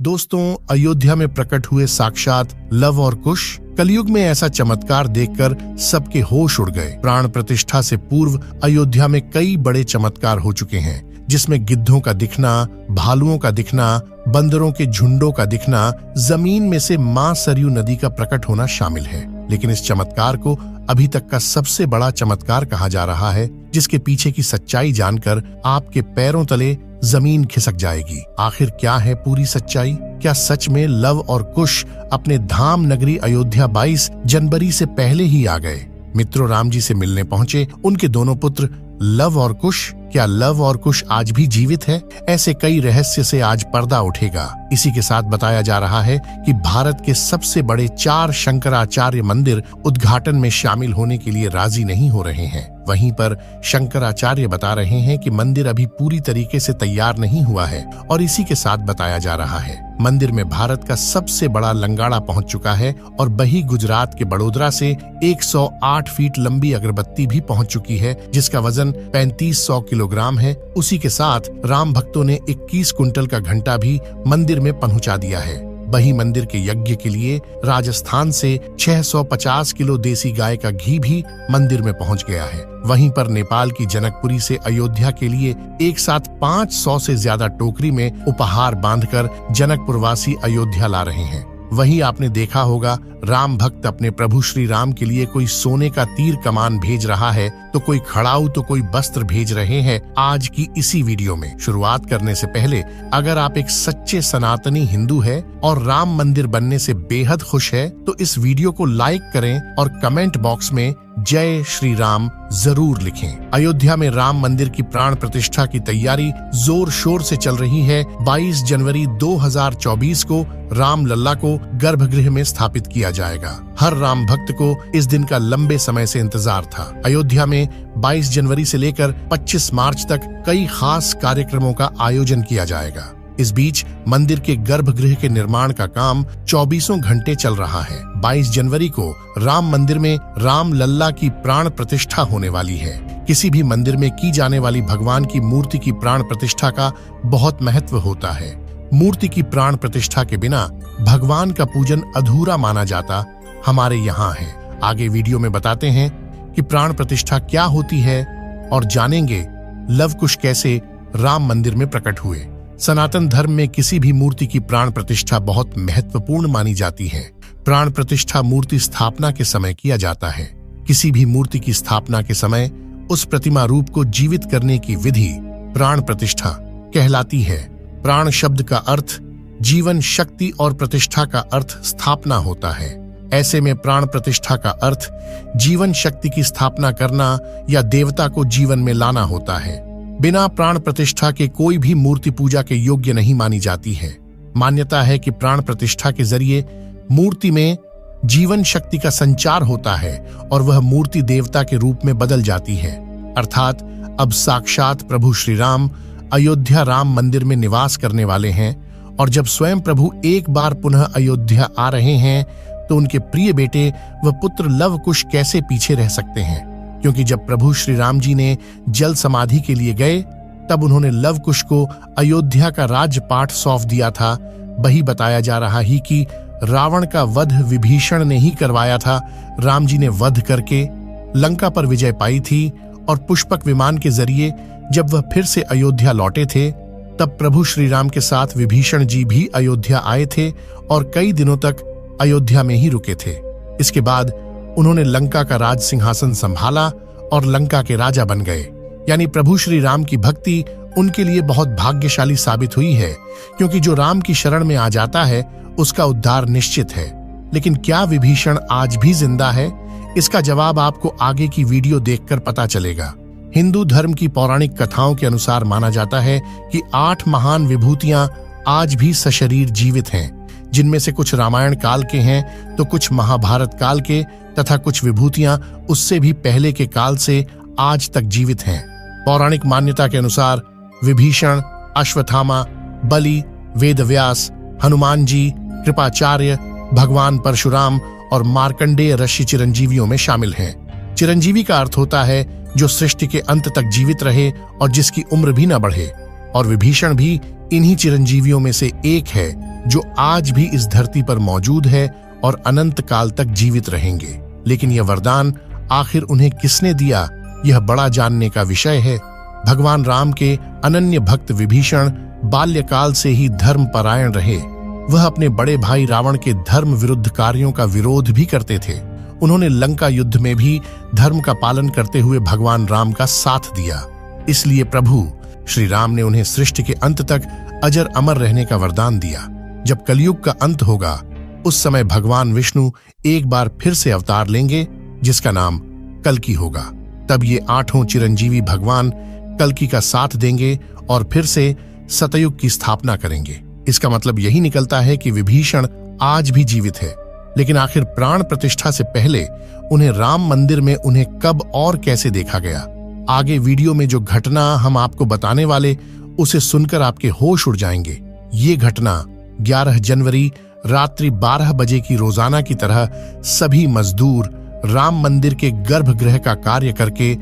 दोस्तों, अयोध्या में प्रकट हुए साक्षात लव और कुश। कलयुग में ऐसा चमत्कार देखकर सबके होश उड़ गए। प्राण प्रतिष्ठा से पूर्व अयोध्या में कई बड़े चमत्कार हो चुके हैं, जिसमें गिद्धों का दिखना, भालुओं का दिखना, बंदरों के झुंडों का दिखना, जमीन में से मां सरयू नदी का प्रकट होना शामिल है। लेकिन इस चमत्कार को अभी तक का सबसे बड़ा चमत्कार कहा जा रहा है, जिसके पीछे की सच्चाई जानकर आपके पैरों तले जमीन खिसक जाएगी। आखिर क्या है पूरी सच्चाई? क्या सच में लव और कुश अपने धाम नगरी अयोध्या 22 जनवरी से पहले ही आ गए? मित्रों, राम जी से मिलने पहुंचे उनके दोनों पुत्र लव और कुश। क्या लव और कुश आज भी जीवित है? ऐसे कई रहस्य से आज पर्दा उठेगा। इसी के साथ बताया जा रहा है कि भारत के सबसे बड़े 4 शंकराचार्य मंदिर उद्घाटन में शामिल होने के लिए राजी नहीं हो रहे हैं। वहीं पर शंकराचार्य बता रहे हैं कि मंदिर अभी पूरी तरीके से तैयार नहीं हुआ है। और इसी के साथ बताया जा रहा है मंदिर में भारत का सबसे बड़ा लंगाड़ा पहुंच चुका है और वही गुजरात के बड़ोदरा से 108 फीट लंबी अगरबत्ती भी पहुंच चुकी है, जिसका वजन 3500 किलोग्राम है। उसी के साथ राम भक्तों ने 21 कुंटल का घंटा भी मंदिर में पहुंचा दिया है। वही मंदिर के यज्ञ के लिए राजस्थान से 650 किलो देसी गाय का घी भी मंदिर में पहुंच गया है। वहीं पर नेपाल की जनकपुरी से अयोध्या के लिए एक साथ 500 से ज्यादा टोकरी में उपहार बांधकर जनकपुरवासी अयोध्या ला रहे हैं। वहीं आपने देखा होगा, राम भक्त अपने प्रभु श्री राम के लिए कोई सोने का तीर कमान भेज रहा है, तो कोई खड़ाऊ, तो कोई वस्त्र भेज रहे हैं। आज की इसी वीडियो में शुरुआत करने से पहले, अगर आप एक सच्चे सनातनी हिंदू है और राम मंदिर बनने से बेहद खुश है, तो इस वीडियो को लाइक करें और कमेंट बॉक्स में जय श्री राम जरूर लिखें। अयोध्या में राम मंदिर की प्राण प्रतिष्ठा की तैयारी जोर शोर से चल रही है। 22 जनवरी 2024 को राम लल्ला को गर्भगृह में स्थापित किया जाएगा। हर राम भक्त को इस दिन का लंबे समय से इंतजार था। अयोध्या में 22 जनवरी से लेकर 25 मार्च तक कई खास कार्यक्रमों का आयोजन किया जाएगा। इस बीच मंदिर के गर्भगृह के निर्माण का काम 24 घंटे चल रहा है। 22 जनवरी को राम मंदिर में राम लल्ला की प्राण प्रतिष्ठा होने वाली है। किसी भी मंदिर में की जाने वाली भगवान की मूर्ति की प्राण प्रतिष्ठा का बहुत महत्व होता है। मूर्ति की प्राण प्रतिष्ठा के बिना भगवान का पूजन अधूरा माना जाता हमारे यहाँ है। आगे वीडियो में बताते हैं कि प्राण प्रतिष्ठा क्या होती है और जानेंगे लव कुश कैसे राम मंदिर में प्रकट हुए। सनातन धर्म में किसी भी मूर्ति की प्राण प्रतिष्ठा बहुत महत्वपूर्ण मानी जाती है। प्राण प्रतिष्ठा मूर्ति स्थापना के समय किया जाता है। किसी भी मूर्ति की स्थापना के समय उस प्रतिमा रूप को जीवित करने की विधि प्राण प्रतिष्ठा कहलाती है। प्राण शब्द का अर्थ जीवन, शक्ति और प्रतिष्ठा का अर्थ स्थापना होता है। ऐसे में प्राण प्रतिष्ठा का अर्थ जीवन शक्ति की स्थापना करना या देवता को जीवन में लाना होता है। बिना प्राण प्रतिष्ठा के कोई भी मूर्ति पूजा के योग्य नहीं मानी जाती है। मान्यता है कि प्राण प्रतिष्ठा के जरिए मूर्ति में जीवन शक्ति का संचार होता है और वह मूर्ति देवता के रूप में बदल जाती है। अर्थात अब साक्षात प्रभु श्री राम अयोध्या राम मंदिर में निवास करने वाले हैं। और जब स्वयं प्रभु एक बार पुनः अयोध्या आ रहे हैं, तो उनके प्रिय बेटे व पुत्र लव कुश कैसे पीछे रह सकते हैं? क्योंकि जब प्रभु श्री राम जी ने जल समाधि के लिए गए, तब उन्होंने लव कुश को अयोध्या का राजपाट सौंप दिया था। वही बताया जा रहा ही कि रावण का वध विभीषण ने ही करवाया था। राम जी ने वध करके लंका पर विजय पाई थी और पुष्पक विमान के जरिए जब वह फिर से अयोध्या लौटे थे, तब प्रभु श्री राम के साथ विभीषण जी भी अयोध्या आए थे और कई दिनों तक अयोध्या में ही रुके थे। इसके बाद उन्होंने लंका का राज सिंहासन संभाला और लंका के राजा बन गए। यानी प्रभु श्री राम की भक्ति उनके लिए बहुत भाग्यशाली साबित हुई है, क्योंकि जो राम की शरण में आ जाता है उसका उद्धार निश्चित है। लेकिन क्या विभीषण आज भी जिंदा है? इसका जवाब आपको आगे की वीडियो देखकर पता चलेगा। हिंदू धर्म की पौराणिक कथाओं के अनुसार माना जाता है कि 8 महान विभूतियां आज भी सशरीर जीवित हैं, जिनमें से कुछ रामायण काल के हैं तो कुछ महाभारत काल के, तथा कुछ विभूतियां उससे भी पहले के काल से आज तक जीवित हैं। पौराणिक मान्यता के अनुसार विभीषण, अश्वत्थामा, बलि, वेदव्यास, हनुमान जी, कृपाचार्य, भगवान परशुराम और मार्कंडेय ऋषि चिरंजीवियों में शामिल हैं। चिरंजीवी का अर्थ होता है जो सृष्टि के अंत तक जीवित रहे और जिसकी उम्र भी न बढ़े। और विभीषण भी इन्हीं चिरंजीवियों में से एक है जो आज भी इस धरती पर मौजूद है और अनंत काल तक जीवित रहेंगे। लेकिन यह वरदान आखिर उन्हें किसने दिया, यह बड़ा जानने का विषय है। भगवान राम के अनन्य भक्त विभीषण बाल्यकाल से ही धर्मपरायण रहे। वह अपने बड़े भाई रावण के धर्म विरुद्ध कार्यों का विरोध भी करते थे। उन्होंने लंका युद्ध में भी धर्म का पालन करते हुए भगवान राम का साथ दिया। इसलिए प्रभु श्री राम ने उन्हें सृष्टि के अंत तक अजर अमर रहने का वरदान दिया। जब कलयुग का अंत होगा, उस समय भगवान विष्णु एक बार फिर से अवतार लेंगे, जिसका नाम कल्कि होगा। तब ये 8 चिरंजीवी भगवान कल्कि का साथ देंगे और फिर से सतयुग की स्थापना करेंगे। इसका मतलब यही निकलता है कि विभीषण आज भी जीवित है। लेकिन आखिर प्राण प्रतिष्ठा से पहले उन्हें राम मंदिर में उन्हें कब और कैसे देखा गया? आगे वीडियो में जो घटना हम आपको बताने वाले, उसे सुनकर आपके होश उड़ जाएंगे। ये घटना 11 जनवरी रात्रि 12 बजे की रोजाना की तरह सभी मजदूर राम मंदिर के गर्भगृह का कार्य करके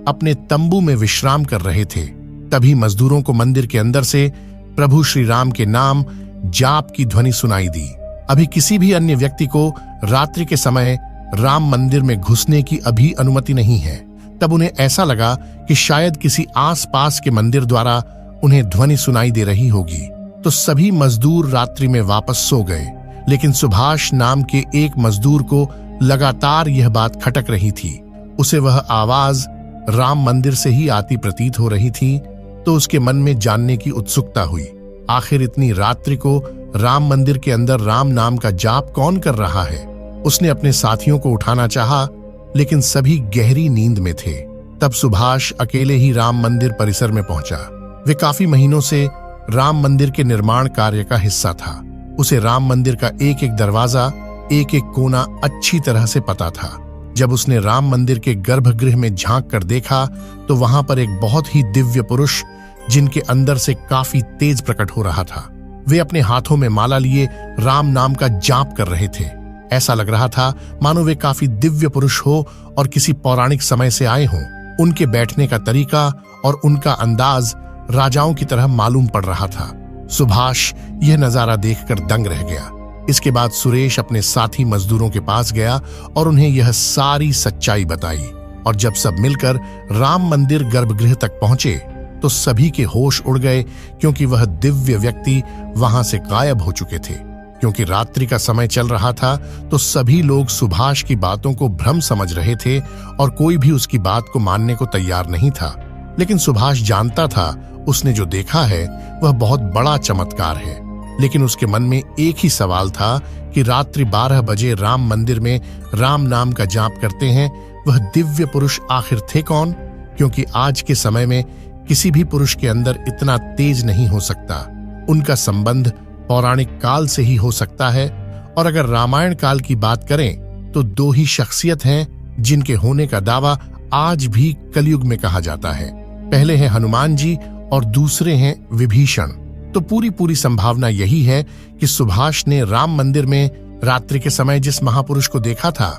अपने तंबू में विश्राम कर रहे थे। तभी मजदूरों को मंदिर के अंदर से प्रभु श्री राम के नाम जाप की ध्वनि सुनाई दी। अभी किसी भी अन्य व्यक्ति को रात्रि के समय राम मंदिर में घुसने की अभी अनुमति नहीं है। तब उन्हें ऐसा लगा कि शायद किसी आसपास के मंदिर द्वारा उन्हें ध्वनि सुनाई दे रही होगी, तो सभी मजदूर रात्रि में वापस सो गए। लेकिन सुभाष नाम के एक मजदूर को लगातार यह बात खटक रही थी। उसे वह आवाज राम मंदिर से ही आती प्रतीत हो रही थी, तो उसके मन में जानने की उत्सुकता हुई। आखिर इतनी रात्रि को राम मंदिर के अंदर राम नाम का जाप कौन कर रहा है? उसने अपने साथियों को उठाना चाहा, लेकिन सभी गहरी नींद में थे। तब सुभाष अकेले ही राम मंदिर परिसर में पहुंचा। वे काफी महीनों से राम मंदिर के निर्माण कार्य का हिस्सा था। उसे राम मंदिर का एक एक दरवाजा, एक एक कोना अच्छी तरह से पता था। जब उसने राम मंदिर के गर्भगृह में झांक कर देखा, तो वहां पर एक बहुत ही दिव्य पुरुष, जिनके अंदर से काफी तेज प्रकट हो रहा था। वे अपने हाथों में माला लिए राम नाम का जाप कर रहे थे। ऐसा लग रहा था मानो वे काफी दिव्य पुरुष हो और किसी पौराणिक समय से आए हों। उनके बैठने का तरीका और उनका अंदाज राजाओं की तरह मालूम पड़ रहा था। सुभाष यह नजारा देखकर दंग रह गया। इसके बाद सुरेश अपने साथी मजदूरों के पास गया और उन्हें यह सारी सच्चाई बताई। और जब सब मिलकर राम मंदिर गर्भगृह तक पहुंचे, तो सभी के होश उड़ गए, क्योंकि वह दिव्य व्यक्ति वहां से गायब हो चुके थे। क्योंकि रात्रि का समय चल रहा था, तो सभी लोग सुभाष की बातों को भ्रम समझ रहे थे और कोई भी उसकी बात को मानने को तैयार नहीं था। लेकिन सुभाष जानता था उसने जो देखा है वह बहुत बड़ा चमत्कार है। लेकिन उसके मन में एक ही सवाल था कि रात्रि 12 बजे राम मंदिर में राम नाम का जाप करते हैं, वह दिव्य पुरुष आखिर थे कौन? क्योंकि आज के समय में किसी भी पुरुष के अंदर इतना तेज नहीं हो सकता। उनका संबंध पौराणिक काल से ही हो सकता है। और अगर रामायण काल की बात करें, तो 2 ही शख्सियत हैं जिनके होने का दावा आज भी कलयुग में कहा जाता है। पहले हैं हनुमान जी और दूसरे हैं विभीषण। तो पूरी संभावना यही है कि सुभाष ने राम मंदिर में रात्रि के समय जिस महापुरुष को देखा था,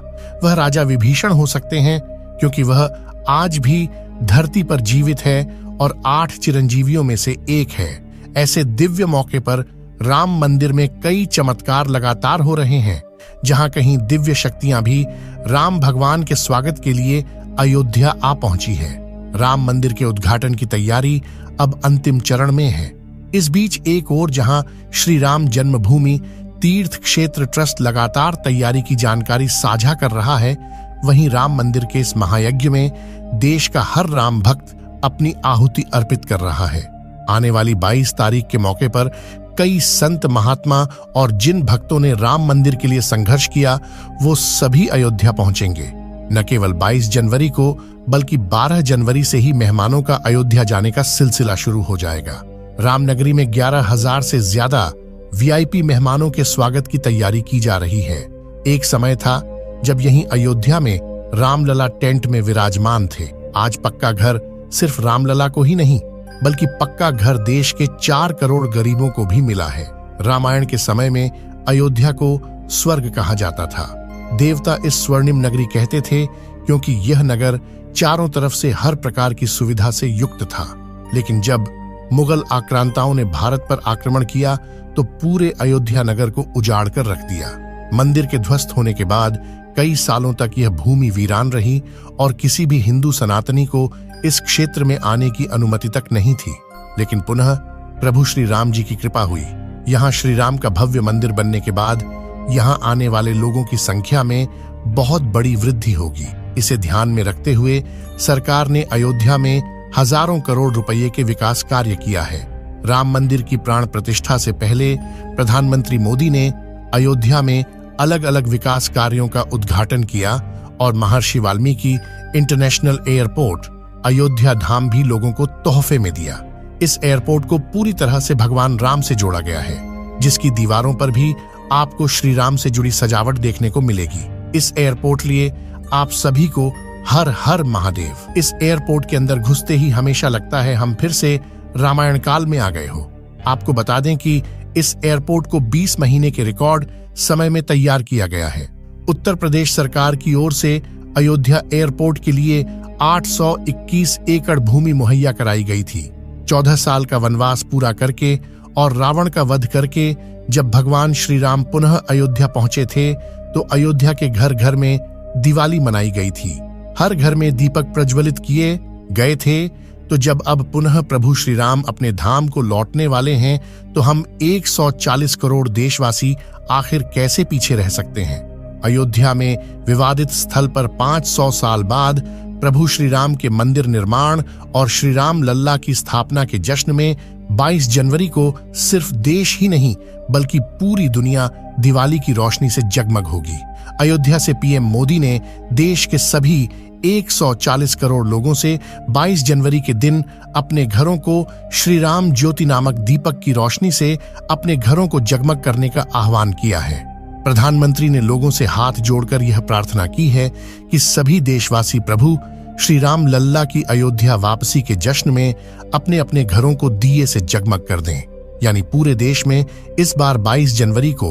वह राजा विभीषण हो सकते हैं, क्योंकि वह आज भी धरती पर जीवित है और 8 चिरंजीवियों में से एक है। ऐसे दिव्य मौके पर राम मंदिर में कई चमत्कार लगातार हो रहे हैं, जहां कहीं दिव्य शक्तियां भी राम भगवान के स्वागत के लिए अयोध्या आ पहुंची है। राम मंदिर के उद्घाटन की तैयारी अब अंतिम चरण में है। इस बीच एक ओर जहां श्री राम जन्मभूमि तीर्थ क्षेत्र ट्रस्ट लगातार तैयारी की जानकारी साझा कर रहा है, वहीं राम मंदिर के इस महायज्ञ में देश का हर राम भक्त अपनी आहुति अर्पित कर रहा है। आने वाली 22 तारीख के मौके पर कई संत महात्मा और जिन भक्तों ने राम मंदिर के लिए संघर्ष किया, वो सभी अयोध्या पहुंचेंगे। न केवल 22 जनवरी को, बल्कि 12 जनवरी से ही मेहमानों का अयोध्या जाने का सिलसिला शुरू हो जाएगा। रामनगरी में 11,000 से ज्यादा वीआईपी मेहमानों के स्वागत की तैयारी की जा रही है। एक समय था जब यहीं अयोध्या में रामलला टेंट में विराजमान थे। आज पक्का घर सिर्फ रामलला को ही नहीं, बल्कि पक्का घर देश के 4 करोड़ गरीबों को भी मिला है। रामायण के समय में अयोध्या को स्वर्ग कहा जाता था। देवता इस स्वर्णिम नगरी कहते थे, क्योंकि यह नगर चारों तरफ से हर प्रकार की सुविधा से युक्त था। लेकिन जब मुगल आक्रांताओं ने भारत पर आक्रमण किया तो पूरे अयोध्या नगर को उजाड़ कर रख दिया। मंदिर के ध्वस्त होने के बाद कई सालों तक यह भूमि वीरान रही और किसी भी हिंदू सनातनी को इस क्षेत्र में आने की अनुमति तक नहीं थी। लेकिन पुनः प्रभु श्री राम जी की कृपा हुई। यहाँ श्री राम का भव्य मंदिर बनने के बाद यहाँ आने वाले लोगों की संख्या में बहुत बड़ी वृद्धि होगी। इसे ध्यान में रखते हुए सरकार ने अयोध्या में हजारों करोड़ रुपए के विकास कार्य किया है। राम मंदिर की प्राण प्रतिष्ठा से पहले प्रधानमंत्री मोदी ने अयोध्या में अलग अलग विकास कार्यों का उद्घाटन किया और महर्षि वाल्मीकि इंटरनेशनल एयरपोर्ट अयोध्या धाम भी लोगों को तोहफे में दिया। इस एयरपोर्ट को पूरी तरह से भगवान राम से जोड़ा गया है, जिसकी दीवारों पर भी आपको श्री राम से जुड़ी सजावट देखने को मिलेगी। इस एयरपोर्ट लिए आप सभी को हर हर महादेव। इस एयरपोर्ट के अंदर घुसते ही हमेशा लगता है हम फिर से रामायण काल में आ गए हो। आपको बता दें कि इस एयरपोर्ट को 20 महीने के रिकॉर्ड समय में तैयार किया गया है। उत्तर प्रदेश सरकार की ओर से अयोध्या एयरपोर्ट के लिए 821 एकड़ भूमि मुहैया कराई गई थी। 14 साल का वनवास पूरा करके और रावण का वध करके जब भगवान श्री राम पुनः अयोध्या पहुंचे थे तो अयोध्या के घर घर में दिवाली मनाई गई थी। हर घर में दीपक प्रज्वलित किए गए थे। तो जब अब पुनः प्रभु श्री राम अपने धाम को लौटने वाले हैं तो हम 140 करोड़ देशवासी आखिर कैसे पीछे रह सकते हैं। अयोध्या में विवादित स्थल पर 500 साल बाद प्रभु श्री राम के मंदिर निर्माण और श्री राम लल्ला की स्थापना के जश्न में 22 जनवरी को सिर्फ देश ही नहीं बल्कि पूरी दुनिया दिवाली की रोशनी से जगमग होगी। अयोध्या से पीएम मोदी ने देश के सभी 140 करोड़ लोगों से 22 जनवरी के दिन अपने घरों को श्री राम ज्योति नामक दीपक की रोशनी से अपने घरों को जगमग करने का आह्वान किया है। प्रधानमंत्री ने लोगों से हाथ जोड़कर यह प्रार्थना की है कि सभी देशवासी प्रभु श्री राम लल्ला की अयोध्या वापसी के जश्न में अपने अपने घरों को दिए से जगमग कर दें। यानी पूरे देश में इस बार 22 जनवरी को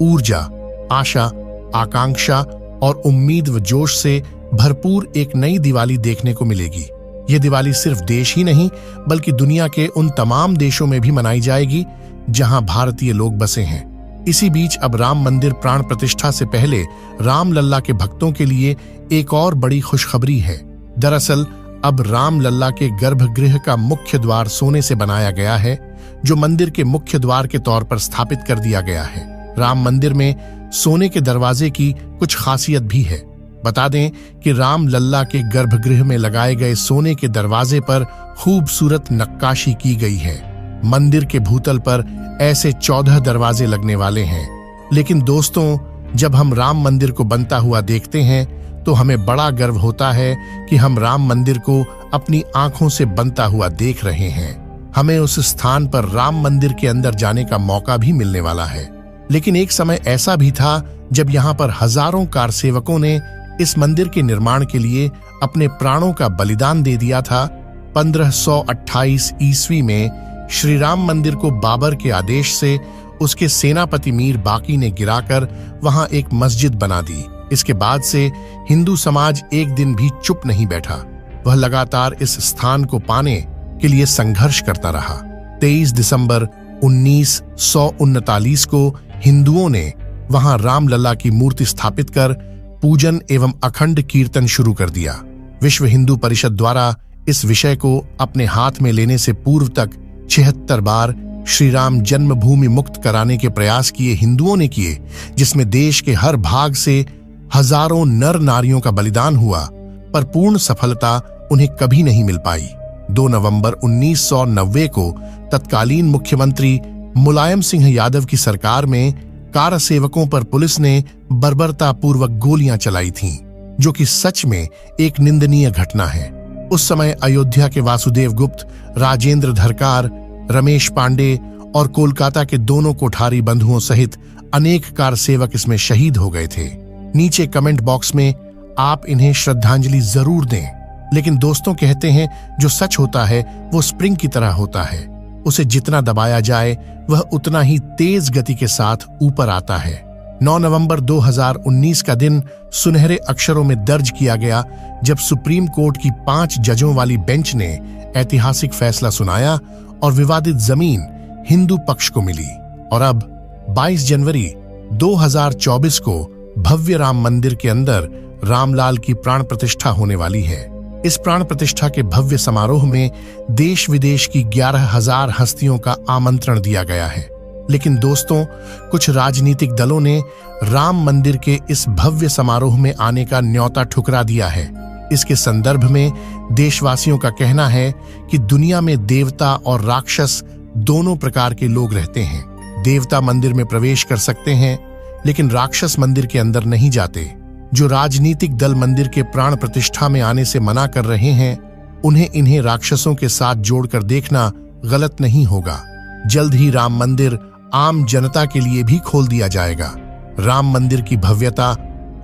ऊर्जा, आशा, आकांक्षा और उम्मीद व जोश से भरपूर एक नई दिवाली देखने को मिलेगी। ये दिवाली सिर्फ देश ही नहीं बल्कि दुनिया के उन तमाम देशों में भी मनाई जाएगी जहां भारतीय लोग बसे हैं। इसी बीच अब राम मंदिर प्राण प्रतिष्ठा से पहले राम लल्ला के भक्तों के लिए एक और बड़ी खुशखबरी है। दरअसल अब राम लल्ला के गर्भगृह का मुख्य द्वार सोने से बनाया गया है, जो मंदिर के मुख्य द्वार के तौर पर स्थापित कर दिया गया है। राम मंदिर में सोने के दरवाजे की कुछ खासियत भी है। बता दें कि राम लल्ला के गर्भगृह में लगाए गए सोने के दरवाजे पर खूबसूरत नक्काशी की गई है। मंदिर के भूतल पर ऐसे 14 दरवाजे लगने वाले हैं। लेकिन दोस्तों, जब हम राम मंदिर को बनता हुआ देखते हैं तो हमें बड़ा गर्व होता है कि हम राम मंदिर को अपनी आंखों से बनता हुआ देख रहे हैं। हमें उस स्थान पर राम मंदिर के अंदर जाने का मौका भी मिलने वाला है। लेकिन एक समय ऐसा भी था जब यहाँ पर हजारों कारसेवकों ने इस मंदिर के निर्माण के लिए अपने प्राणों का बलिदान दे दिया था। 1528 ईस्वी में श्री राम मंदिर को बाबर के आदेश से उसके सेनापति मीर बाकी ने गिराकर वहां एक मस्जिद बना दी। इसके बाद से हिंदू समाज एक दिन भी चुप नहीं बैठा। वह लगातार इस स्थान को पाने के लिए संघर्ष करता रहा। 23 दिसंबर 1939 को हिंदुओं ने वहां रामलला की मूर्ति स्थापित कर पूजन एवं अखंड कीर्तन शुरू कर दिया। विश्व हिंदू परिषद द्वारा इस विषय को अपने हाथ में लेने से पूर्व तक 76 बार श्री राम जन्मभूमि मुक्त कराने के प्रयास किए हिंदुओं ने किए, जिसमें देश के हर भाग से हजारों नर नारियों का बलिदान हुआ, पर पूर्ण सफलता उन्हें कभी नहीं मिल पाई। 2 नवंबर 1990 को तत्कालीन मुख्यमंत्री मुलायम सिंह यादव की सरकार में कारसेवकों पर पुलिस ने बर्बरतापूर्वक गोलियां चलाई थीं, जो कि सच में एक निंदनीय घटना है। उस समय अयोध्या के वासुदेव गुप्त, राजेंद्र धरकार, रमेश पांडे और कोलकाता के दोनों कोठारी बंधुओं सहित अनेक कारसेवक इसमें शहीद हो गए थे। नीचे कमेंट बॉक्स में आप इन्हें श्रद्धांजलि जरूर दें। लेकिन दोस्तों, कहते हैं जो सच होता है वो स्प्रिंग की तरह होता है, उसे जितना दबाया जाए वह उतना ही तेज गति के साथ ऊपर आता है। 9 नवंबर 2019 का दिन सुनहरे अक्षरों में दर्ज किया गया जब सुप्रीम कोर्ट की 5 जजों वाली बेंच ने ऐतिहासिक फैसला सुनाया और विवादित जमीन हिंदू पक्ष को मिली और अब 22 जनवरी 2024 को भव्य राम मंदिर के अंदर रामलाल की प्राण प्रतिष्ठा होने वाली है। इस प्राण प्रतिष्ठा के भव्य समारोह में देश विदेश की 11,000 हस्तियों का आमंत्रण दिया गया है। लेकिन दोस्तों, कुछ राजनीतिक दलों ने राम मंदिर के इस भव्य समारोह में आने का न्योता ठुकरा दिया है। इसके संदर्भ में देशवासियों का कहना है कि दुनिया में देवता और राक्षस दोनों प्रकार के लोग रहते हैं। देवता मंदिर में प्रवेश कर सकते हैं, लेकिन राक्षस मंदिर के अंदर नहीं जाते। जो राजनीतिक दल मंदिर के प्राण प्रतिष्ठा में आने से मना कर रहे हैं, उन्हें इन्हें राक्षसों के साथ जोड़कर देखना गलत नहीं होगा। जल्द ही राम मंदिर आम जनता के लिए भी खोल दिया जाएगा। राम मंदिर की भव्यता,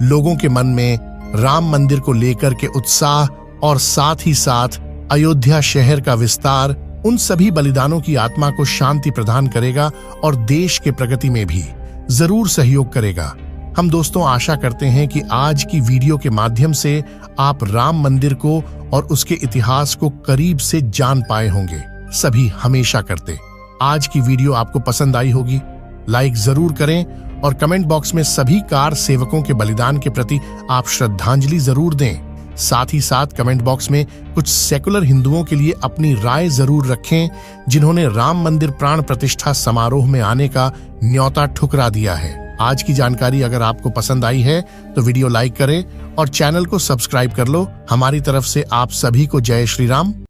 लोगों के मन में राम मंदिर को लेकर के उत्साह और साथ ही साथ अयोध्या शहर का विस्तार उन सभी बलिदानों की आत्मा को शांति प्रदान करेगा और देश के प्रगति में भी जरूर सहयोग करेगा। हम दोस्तों आशा करते हैं कि आज की वीडियो के माध्यम से आप राम मंदिर को और उसके इतिहास को करीब से जान पाए होंगे। सभी हमेशा करते। आज की वीडियो आपको पसंद आई होगी, लाइक जरूर करें और कमेंट बॉक्स में सभी कार सेवकों के बलिदान के प्रति आप श्रद्धांजलि जरूर दें। साथ ही साथ कमेंट बॉक्स में कुछ सेकुलर हिंदुओं के लिए अपनी राय जरूर रखें, जिन्होंने राम मंदिर प्राण प्रतिष्ठा समारोह में आने का न्योता ठुकरा दिया है। आज की जानकारी अगर आपको पसंद आई है तो वीडियो लाइक करें और चैनल को सब्सक्राइब कर लो। हमारी तरफ से आप सभी को जय श्री राम।